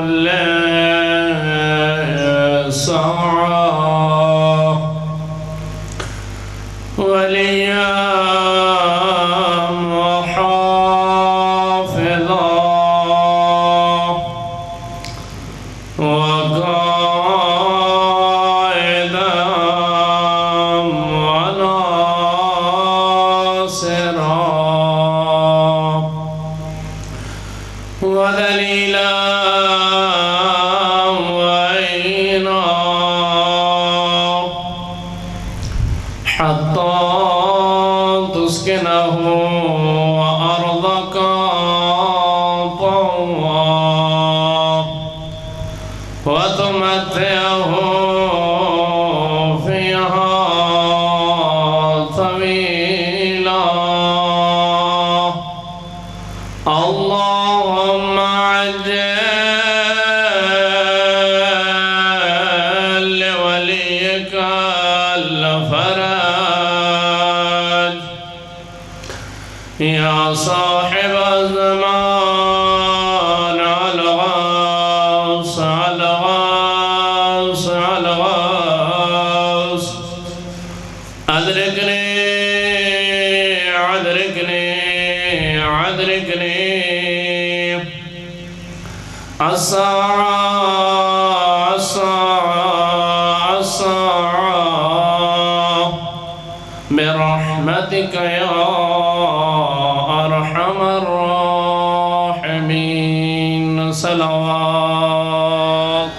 كل ساعة وليا وحافظا وقائدا وناصرا ودليلا وعينا حتى تسكنه وأرضك طوعا وتمتعه فيها طويلا. اللهم عجل لوليك الفرج يا صاحب الزمان الغوث الغوث الغوث أدركني أدركني أدركني الساعة الساعة الساعة برحمتك يا أرحم الراحمين. صلوات.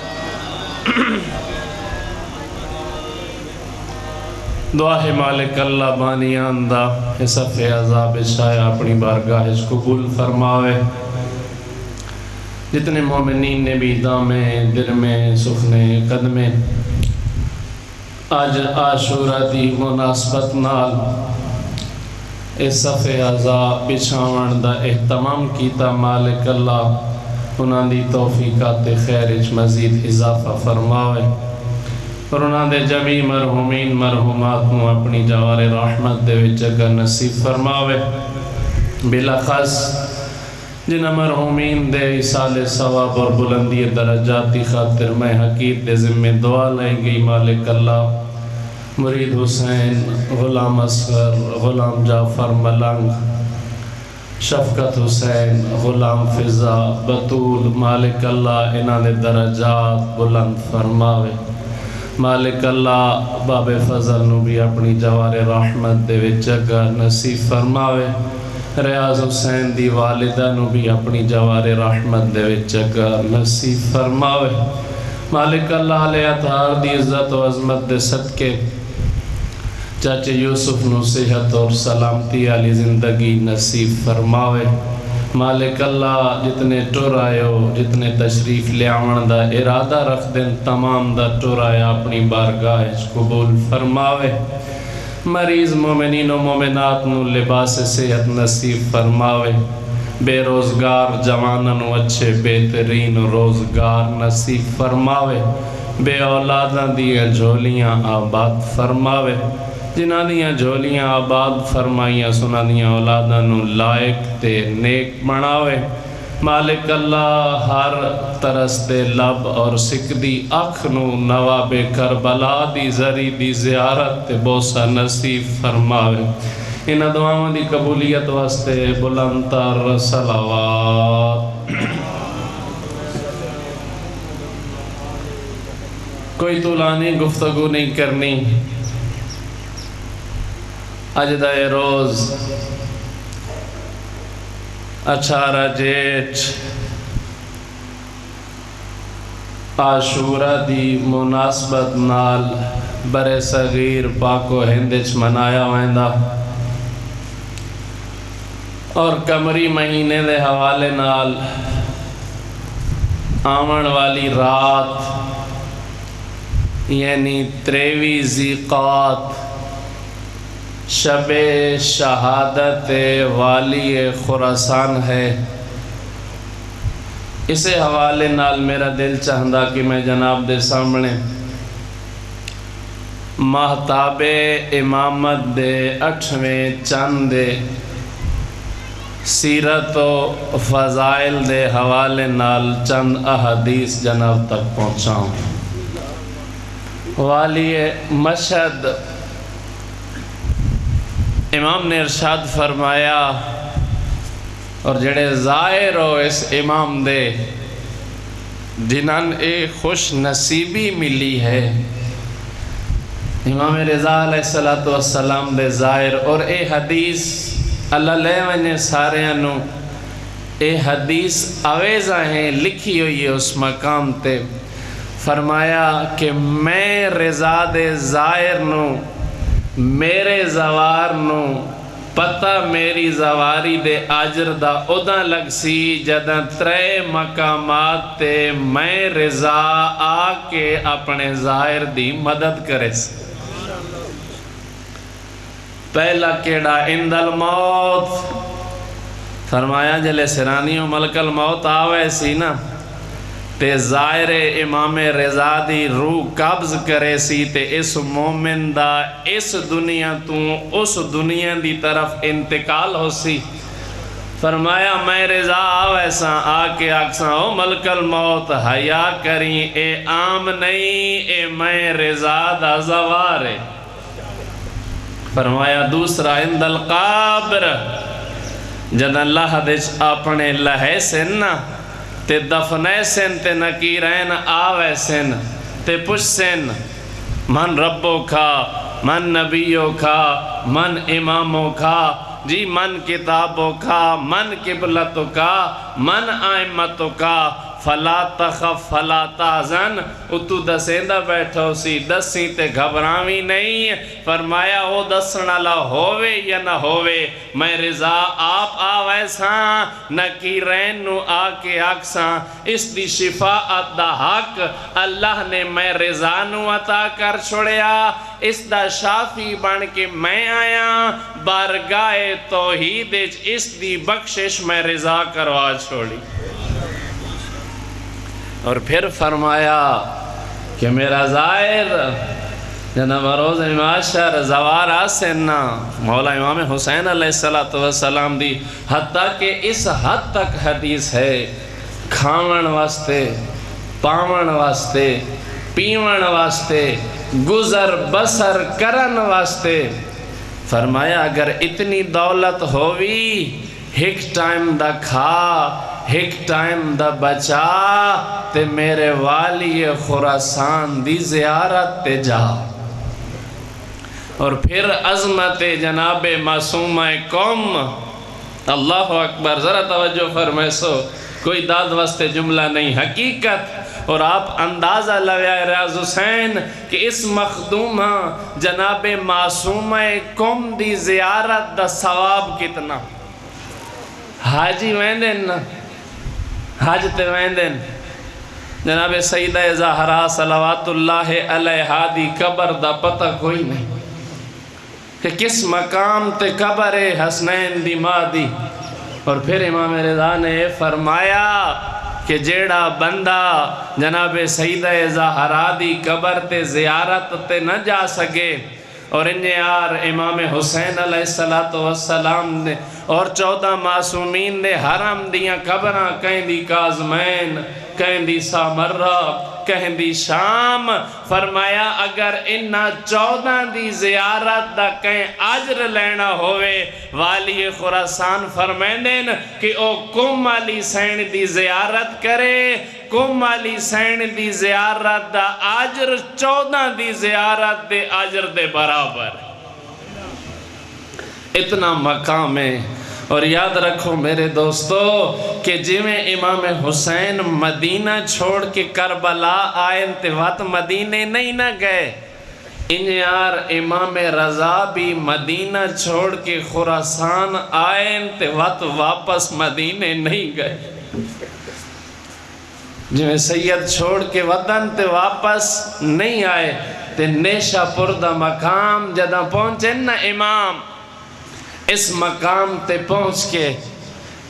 دعا ہے مالک اللہ بانیان دا حسف عذاب شاہ اپنی بارگاہ قبول فرماوے. جتنے مومنین نے بھی دامے در میں سخنے قدمے آج عاشورہ دی مناسبت نال اس صفحہ عذاب بچھاون دا اہتمام کیتا. مالک اللہ انہاں دی توفیقات خیر اچ مزید اضافہ فرماوے اور انہاں دے جمی مرحومین مرحومات نو اپنی جوار رحمت دے وچ جگہ نصیب فرماوے. بلاخص جنہ مرحومین دے اصال ثواب اور بلندی درجات دی خاطر میں حقیق دے ذمہ دعا لائیں گئی. مالک اللہ مرید حسین، غلام اصغر، غلام جعفر ملنگ، شفقت حسین، غلام فضا، بطول، مالک اللہ انہاں دے درجات بلند فرماوے. مالک اللہ باب فضل نو بھی اپنی جوار رحمت دے وچ جگہ نصیب فرماوے. ریاض حسین دی والدہ نو بھی اپنی جوار رحمت دے وچ جگہ نصیب فرماوے. مالک اللہ علیہ اطہار دی عزت و عظمت دے صدقے چاچے یوسف نو صحت اور سلامتی علی زندگی نصیب فرماوے. مالک اللہ جتنے ٹور آئے ہو، جتنے تشریف لے آمن دا ارادہ رکھ دیں، تمام دا ٹور آیا اپنی بارگاہ قبول فرماوے. مریض مومنین و مومنات نو لباس صحت نصیب فرماوے. بے روزگار جوانن و اچھے بہترین روزگار نصیب فرماوے. بے اولاداں دیاں جھولیاں آباد فرماوے. جنہاں دیاں جھولیاں آباد فرمائیاں سنہاں دیاں اولاداں نو لائق تے نیک بناوے. مالک اللہ ہر ترس دے لب اور سکدی اکھ نو نواب کربلا دی زری دی زیارت تے بوسہ نصیب فرماوے. انہاں دعاواں دی قبولیت واسطے بلند تر صلوات. کوئی طولانی گفتگو نہیں کرنی. اجدہ روز 18 جیٹھ عاشورہ دی مناسبت نال برے صغیر پاک و ہندچ منایا ویندا اور قمری مہینے دے حوالے نال آمن والی رات یعنی 23 ذیقات شب شہادت والی خراسان ہے. اسے حوالے نال میرا دل چاہندا کہ میں جناب دے سامنے ماہتاب امامت دے 8ویں چاند دے سیرت و فضائل دے حوالے نال چند احادیث جناب تک پہنچاؤں۔ والی مشہد امام نے ارشاد فرمایا، اور جڑے ظاہر ہو اس امام دے جنہاں اے خوش نصیبی ملی ہے، امام رضا علیہ السلام دے ظاہر، اور اے حدیث اللہ لے ونجے سارے انو اے حدیث آویزہ ہیں لکھی ہوئی ہے اس مقام تے، فرمایا کہ میں رضا دے ظاہر نو میرے زوار نو پتہ میری زواری دے آجر دا ادھا لگ سی جدہ ترے مقامات تے میں رضا آ کے اپنے ظاہر دی مدد کرے سی۔ پہلا کیڑا اند الموت، فرمایا جلے سرانیوں ملک الموت آوے سی نا تے ظاہر امام رضا دی روح قبض کرے سی تے اس مومن دا اس دنیا تو اس دنیا دی طرف انتقال ہو سی۔ فرمایا میں رضا آوے سا آ کے آکساں او ملک الموت حیا کریں، اے عام نہیں، اے میں رضا دا زوارے۔ فرمایا دوسرا اند القابر، جد اللہ دیچ اپنے لہے سن نا تے دفنے سن تے نکیرین آوے سن تے پوچھ سن من ربو کھا، من نبیو کھا، من امامو کھا، جی من کتابو کھا، من قبلتو کا، من آئمتو کا، فلا تخف فلا تحزن، اتو دسیندہ بیٹھو سی دسی تے گھبراوی نہیں۔ فرمایا او دسنا لا ہووے یا نہ ہووے، میں رضا آپ آوے ساں نکیرین نو آ کے آکساں، اس دی شفاعت دا حق اللہ نے میں رضا نو عطا کر چھوڑیا، اس دا شافی بن کے میں آیا، بارگاہ توحید اس دی بخشش میں رضا کروا چھوڑی۔ اور پھر فرمایا کہ میرا ظاہر جناب روز معاشر زوار آسنہ مولا امام حسین علیہ السلام دی، حتیٰ کہ اس حد تک حدیث ہے کھاون واسطے، پاون واسطے، پیون واسطے، گزر بسر کرن واسطے، فرمایا اگر اتنی دولت ہوئی ایک ٹائم دا کھا ایک ٹائم دا بچا تے میرے والی خراسان دی زیارت تے جا۔ اور پھر عظمت جناب معصومہ قوم، اللہ اکبر، ذرا توجہ فرمائے سو، کوئی داد واسطے جملہ نہیں، حقیقت۔ اور آپ اندازہ لگائے ریاض حسین کہ اس مخدومہ جناب معصومہ قوم دی زیارت دا ثواب کتنا۔ حاجی ویندن نا، حج تے ویندن، جناب سیدہ زہرا صلوات اللہ علیہا دی قبر دا پتہ کوئی نہیں کہ کس مقام تے قبر حسنین دی ماں دی۔ اور پھر امام رضا نے فرمایا کہ جیڑا بندہ جناب سیدہ زہرا دی قبر تے زیارت تے نہ جا سکے، اور انجیار امام حسین علیہ السلام نے اور 14 معصومین نے حرم دیاں قبراں کہیں دی کاظمین، کہیں دی سامرہ، کہیں دی شام، فرمایا اگر انہا 14 دی زیارت دا کہیں عجر لینا ہوئے، والی خراسان فرمائندین کہ او کم علی سین دی زیارت کرے، کم علی سین دی زیارت دا عجر 14 دی زیارت دے عجر دے برابر۔ اتنا مقام ہے۔ اور یاد رکھو میرے دوستو کہ جویں امام حسین مدینہ چھوڑ کے کربلا آئین تے وقت مدینہ نہیں نہ گئے، انیار امام رضا بھی مدینہ چھوڑ کے خراسان آئین تے وقت واپس مدینہ نہیں گئے۔ جویں سید چھوڑ کے وطن تے واپس نہیں آئے تے نیشہ پردہ مقام جدہ پہنچے نا امام، اس مقام تے پہنچ کے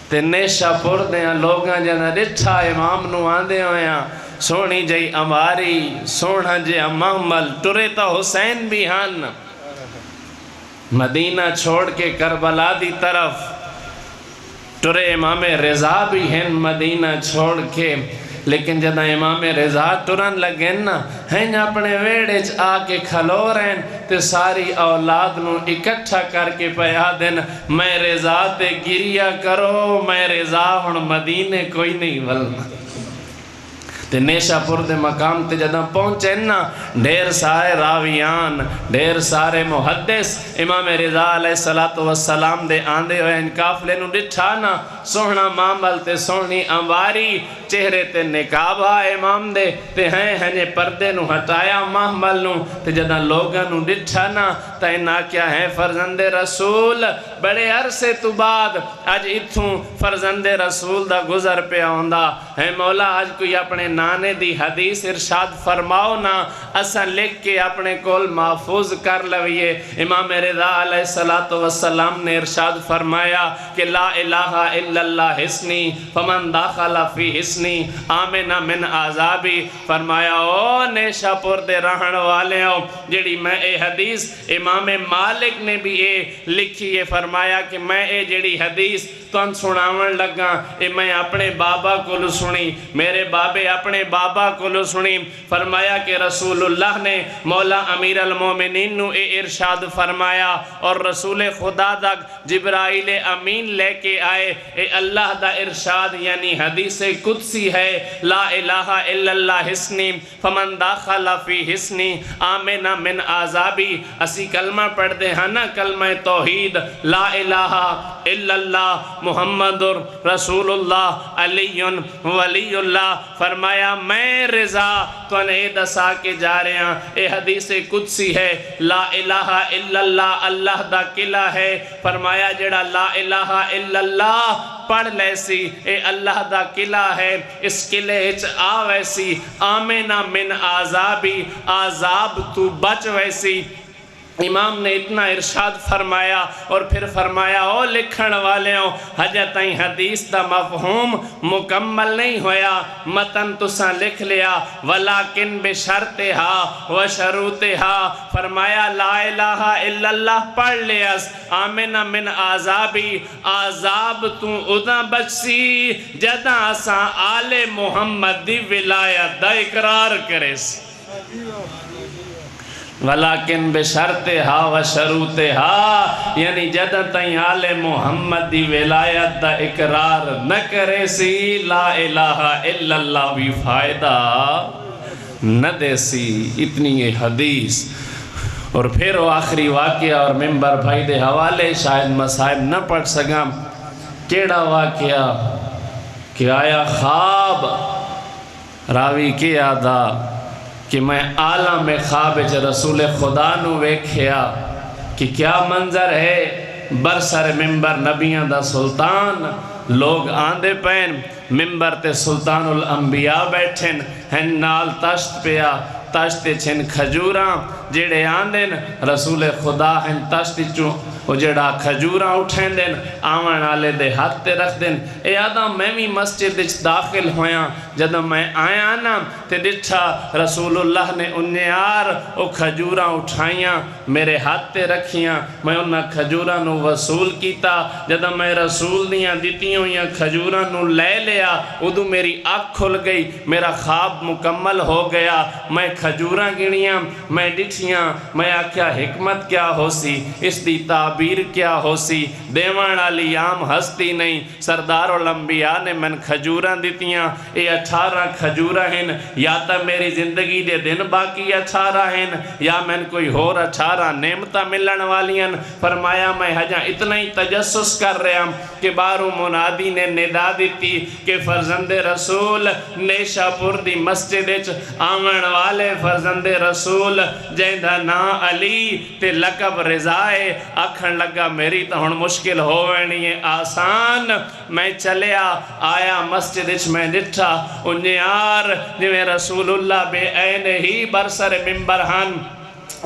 تے نیشہ پردیاں لوگاں جنہ ڈٹھا امام نو آندے ہویاں، سونی جائی اماری، سونا جے محمل، ٹرے تا حسین بھی ہن، مدینہ چھوڑ کے کربلا دی طرف ٹرے امام رضا بھی ہیں مدینہ چھوڑ کے، لیکن جدہ امام رضا ٹرن لگن نا ہیں اپنے ویڑے آ کے کھلو رہن تے ساری اولاد نو اکٹھا کر کے پیا دن میں رضا تے گریا کرو، میں رضا ہن مدینے کوئی نہیں ولنا۔ تے نیشہ پور دے مقام تے جدہ پہنچے نا ڈھیر سارے راویان، ڈھیر سارے محدث امام رضا علیہ السلام دے آندے ہوئے ان قافلے نو ڈٹھا نا سوہنا مامل تے سونی امواری چہرے تے نکابہ امام دے تے ہیں پردے نو ہٹایا محمل نو تے جدہ لوگاں نو ڈٹھا نا تا انہا کیا ہے فرزند رسول بڑے عرصے تو بعد آج اتھوں فرزند رسول دا گزر پہ آندہ ہے مولا آج کوئی اپنے نانے دی حدیث ارشاد فرماؤ نا اسا لکھ کے اپنے کول محفوظ کر لوئیے۔ امام رضا علیہ السلام نے ارشاد فرمایا کہ لا الہ الا اللہ حسنی فمن داخل فی حسنی آمنا من عذابی۔ فرمایا او نیشہ پور دے رہن والے ہو جڑی میں اے حدیث امام مالک نے بھی اے لکھی ہے، فرمایا کہ میں اے جڑی حدیث تن سناون لگا اے میں اپنے بابا کو سنی، میرے بابے اپنے بابا کو سنی۔ فرمایا کہ رسول اللہ نے مولا امیر المومنین نو اے ارشاد فرمایا اور رسول خدا دا جبرائیل امین لے کے آئے اے اللہ دا ارشاد یعنی حدیث قدسی ہے لا الہ الا اللہ حسنی فمن داخل فی حسنی آمنا من عذابی۔ اسی کلمہ پڑھ دے ہاں نا کلمہ توحید لا الہ الا اللہ محمد رسول اللہ علی ولی اللہ۔ فرمایا میں رضا تو انہیں دسا کے جا رہے ہیں اے حدیث قدسی ہے لا الہ الا اللہ اللہ دا قلعہ ہے۔ فرمایا جڑا لا الہ الا اللہ پڑھ لیسی اے اللہ دا قلعہ ہے، اس قلعے آ ویسی آمنا من عذابی عذاب تو بچ ویسی۔ امام نے اتنا ارشاد فرمایا اور پھر فرمایا او لکھن والے ہوں حجت حدیث دا مفہوم مکمل نہیں ہویا، متن تساں لکھ لیا ولیکن بشرطہا و شروطہا۔ فرمایا لا الہ الا اللہ پڑھ لیس آمنا من عذابی عذاب تو ادھا بچسی جدہ اساں آل محمد دی ولایت دا اقرار کریس، ولیکن بشرطہا و شروطہا یعنی جدہ تائیں آل محمد دی ولایت دا اقرار نہ کرے سی لا الہ الا اللہ بھی فائدہ نہ دے سی۔ اتنی یہ حدیث اور پھر وہ آخری واقعہ اور ممبر بھائی دے حوالے شاید مسائب نہ پڑھ سکاں۔ کیڑا واقعہ کہ آیا خواب راوی کے آدھا کہ میں عالم خواب رسول خدا نو ویکھیا کہ کیا منظر ہے برسر ممبر نبیاں دا سلطان لوگ آندے پین ممبر تے سلطان الانبیاء بیٹھن ہیں نال تشت پیا تشت چھن کھجوراں جڑے آندن رسول خدا ہیں تشت چوں وہ جڑا کھجوراں اٹھیں دن آوان آلے دے ہاتھ تے رکھ دن۔ اے آدم میں بھی مسجد داخل ہویاں جدہ میں آیا نا تے ڈٹھا رسول اللہ نے انیار او کھجوراں اٹھائیاں میرے ہاتھ تے رکھیاں، میں انہاں کھجوراں نو وصول کیتا۔ جدہ میں رسول دیاں دیتیوں یا کھجوراں نو لے لیا ادو میری آنکھ کھل گئی، میرا خواب مکمل ہو گیا۔ میں کھجوراں گنیاں میں ڈٹھیاں میں آکھیا حکمت کیا ہو سی، اس دی تعبیر کیا ہو سی، دیوان علی عام ہستی نہیں، سردار الانبیاء نے من کھجوراں دیتیاں اے 18 کھجوراں ہیں یا تا میری زندگی دے دن باقی 18 ہیں یا من کوئی ہور 18 نعمتہ ملن والیاں۔ فرمایا میں ہجاں اتنا ہی تجسس کر رہا ہوں کہ بارو منادی نے ندا دیتی کہ فرزند رسول نیشہ پور دی مسجد آمن والے فرزند رسول جیندہ نا علی تے لقب رضائے آکھن لگا میری تو ہن مشکل ہوئنی ہے آسان۔ میں چلیا آیا مسجد میں ڈٹھا انیار جویں رسول اللہ بے عین ہی برسر ممبر ہن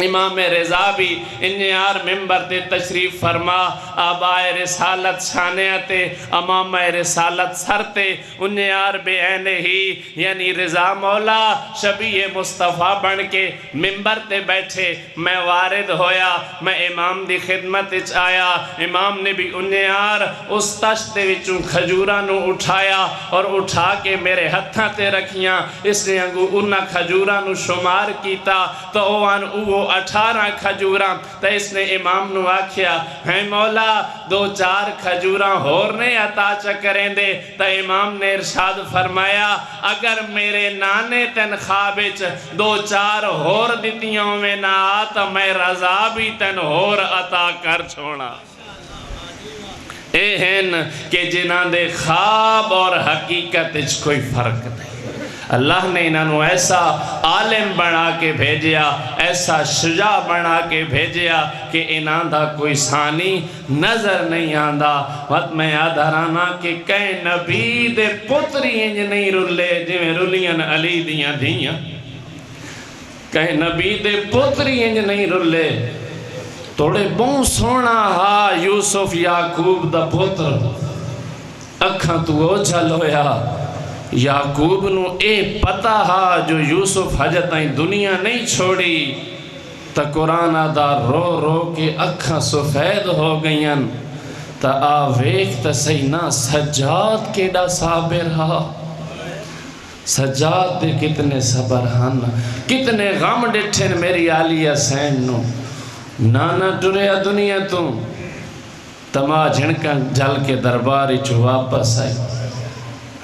امام رضا بھی انیار ممبر تے تشریف فرما آبائے رسالت شانیاتے امام رسالت سرتے انیار بے عینے ہی یعنی رضا مولا شبیہ مصطفیٰ بن کے ممبر تے بیٹھے میں وارد ہویا میں امام دی خدمت اچ آیا امام نے بھی انیار اس تشتے وچوں کھجورانو اٹھایا اور اٹھا کے میرے ہتھاں تے رکھیاں اس نے انگو انہا کھجورانو شمار کیتا تو اوان اوہ 18 کھجوراں تو اس نے امام نو آکھیا ہے مولا 2-4 کھجوراں ہور نے عطا چکریں دے تو امام نے ارشاد فرمایا اگر میرے نانے تن خوابچ 2-4 ہور دیتیوں میں نہ آتا میں رضا بھی تن ہور عطا کر چھوڑا اے ہیں کہ جنہاں دے خواب اور حقیقت اچ کوئی فرق نہیں اللہ نے انہوں ایسا عالم بنا کے بھیجیا ایسا شجاع بنا کے بھیجیا کہ انہوں دا کوئی ثانی نظر نہیں آندہ وقت میں یاد آرانا کہ کئی نبی دے پتری انج نہیں رلے جویں رلیاں علی دیاں دھیاں کئی نبی دے پتری انج نہیں رلے توڑے بہن سونا ہا یوسف یعقوب دا پتر اکھاں تو اوجھل ہویا یعقوب نو اے پتہ ہا جو یوسف حجتائیں دنیا نہیں چھوڑی تا قرآن دا رو رو کے اکھاں سفید ہو گئیں تا آویک تا سینا سجاد کے ڈا صابر ہا سجاد دے کتنے صبر ہن کتنے غم ڈٹھن میری آلی حسین نو نانا ٹریا دنیا تو تما جھنکا جھل کے درباری چو واپس آئی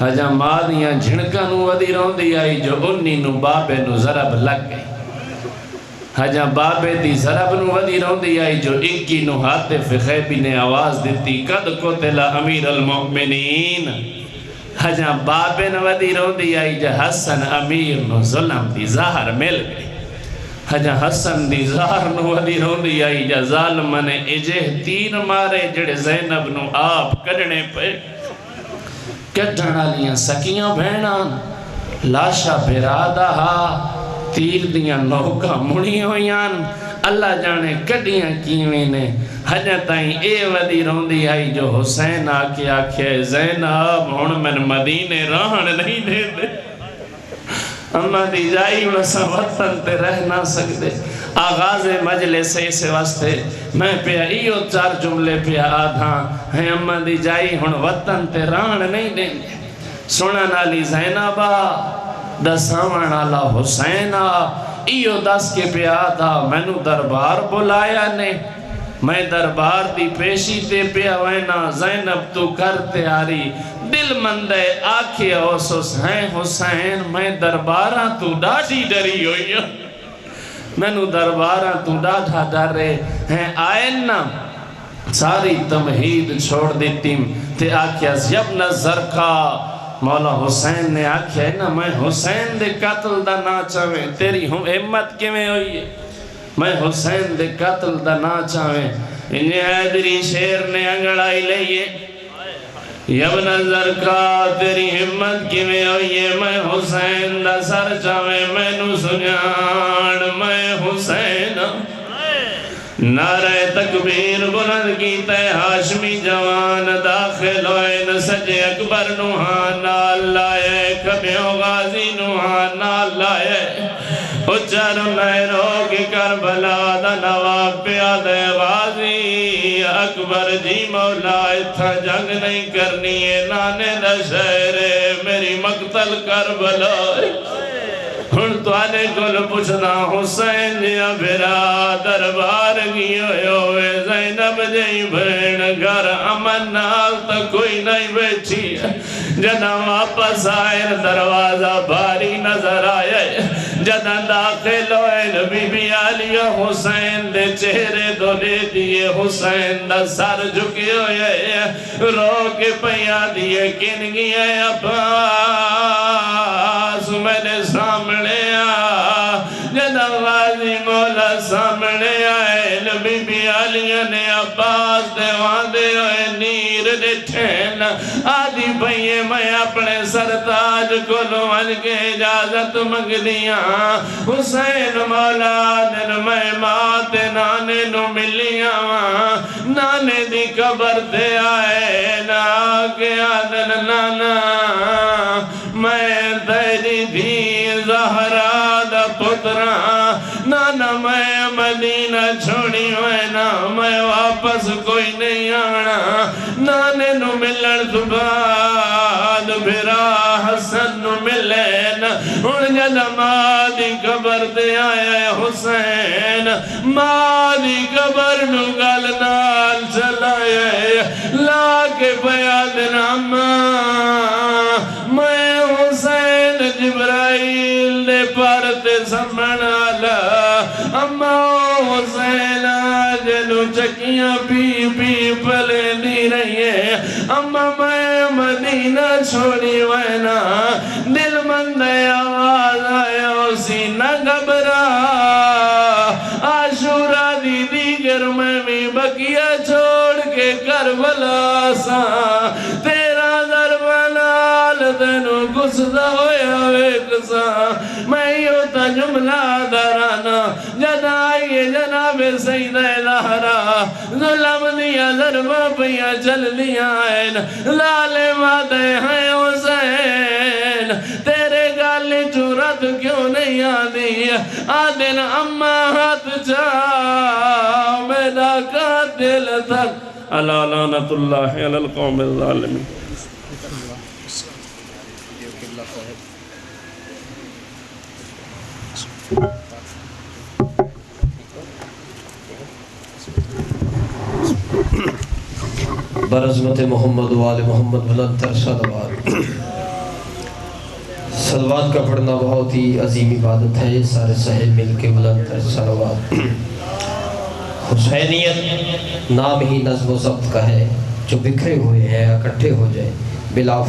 حجا مادیاں جھنکا نو ودی رون دی آئی جو انہی نو بابے نو ضرب لگ گئی حجا بابے دی ضرب نو ودی رون دی آئی جو اکی نو حاطف خیبی نے آواز دیتی قد قتل امیر المؤمنین حجا بابے نو ودی رون دی آئی جو حسن امیر نو ظلم دی ظاہر مل گئی حجا حسن دی ظاہر نو ودی رون دی آئی جو ظالم نے اجہ تیر مارے جڑے زینب نو آپ کڑنے پہ کٹھنا لیاں سکیاں بہنان لاشا بھرادا ہا تیر دیاں نوکا مڑی ہویاں اللہ جانے کڑیاں کیویں نے حجہ تائیں اے ودی روندی آئی جو حسین آکے آکھے زینب ہون من مدینے رہن نہیں دے دے اما دی جائی وسا وطن تے رہ نہ سکتے آغاز مجلس سے واسطے میں پیا ایو 4 جملے پیا آدھاں ہیں اما دی جائی ہن وطن تے رہن نہیں دیں سونا نالی زینبا دساوان نالا حسینہ ایو 10 کے پیا آدھا میں نو دربار بلایا نے میں دربار دی پیشی تے پیا وینا زینب تو کرتے آری دل مندے آکھے اوسوس ہیں حسین میں درباراں تو ڈاڑی ڈری ہوئی میں نو درباراں تو ڈاڑا ڈرے ہیں آئین نا ساری تمہید چھوڑ دیتیم تے آکھیا یبن زرقا مولا حسین نے آکھیا نا میں حسین دے قتل دا نا چاہویں تیری ہمت کیویں ہوئی ہے میں حسین دے قتل دا نا چاہویں انہیں حیدری شیر نے انگڑائی لئیے یبن زرقا تیری ہمت کیویں ہوئی ہے میں حسین دا سر چاہویں میں نو سنیان میں حسین نعرہ تکبیر بلند کیتے ہاشمی جوان داخل ہوئے سجے اکبر نوحان نال لائے کبھیوں غازی نوحان نال لائے اچھر نیرو کی کربلا دا نواب پیادے غازی اکبر جی مولا اتھا جنگ نہیں کرنی ہے نانے دا شہرے میری مقتل کربلا ہن تو آنے کل پوچھنا حسین جیا بھرا دربار گیا ہوئے زینب جئی بھین گھر امن نال تا کوئی نہیں بیٹھی جدہ واپس آئے دروازہ بھاری نظر آئے جدہ داخل ہوئے نبی بی علیہ حسین دے چہرے دو لے دیئے حسین دا سر جھکے ہوئے رو کے پیا دیئے کن گیا عباس میں نے سامنے جدہ غازی مولا سامنے آئے نبی بی علیہ نے عباس دے واندے ہوئے نیر ڈٹھین آدھی بھئیے میں اپنے سرتاج کو لون کے اجازت منگ لیاں حسین مولا دن میں مات نانے نو ملیاں نانے دی قبر دے آئے نا کے آدن نانا میں تیری بھی زہرا دا پترا نانا میں مدینہ چھوڑی وینا میں واپس کوئی نہیں آنا نانے نو ملن دباد بھرا حسن نو ملین ان جد مادی قبر دے آیا حسین مادی قبر نو گل نال چلائے لا کے بیادن میں حسین جبرائیل دے پارتے سمن آلا اما حسین جنو چکیاں پی پی پلے دی رہی ہے اما میں مدینہ چھوڑی وینا دل مند آواز آیا اسی نہ گھبرا عاشورہ دی دیگر میں بھی بقیہ چھوڑ کے کربلا سا تیرا دربنال دنو گسدہ ہویا ویکسا میں یوں تا جملہ درانا جدائی جناب سید لہرا ظلم دیا ضربہ پیا چل دیا این لال مادے ہیں حسین تیرے گالی چورت کیوں نہیں آدھی آدن اما ہاتھ چاہ میرا قاتل تک علی لعنت اللہ علی القوم الظالمین برعظمت محمد و آل محمد بلند تر صلوات صلوات کا پڑھنا بہت ہی عظیم عبادت ہے سارے صحیح مل کے بلند تر صلوات حسینیت نام ہی نظم و ضبط کا ہے جو بکھرے ہوئے ہیں اکٹھے ہو جائیں بلا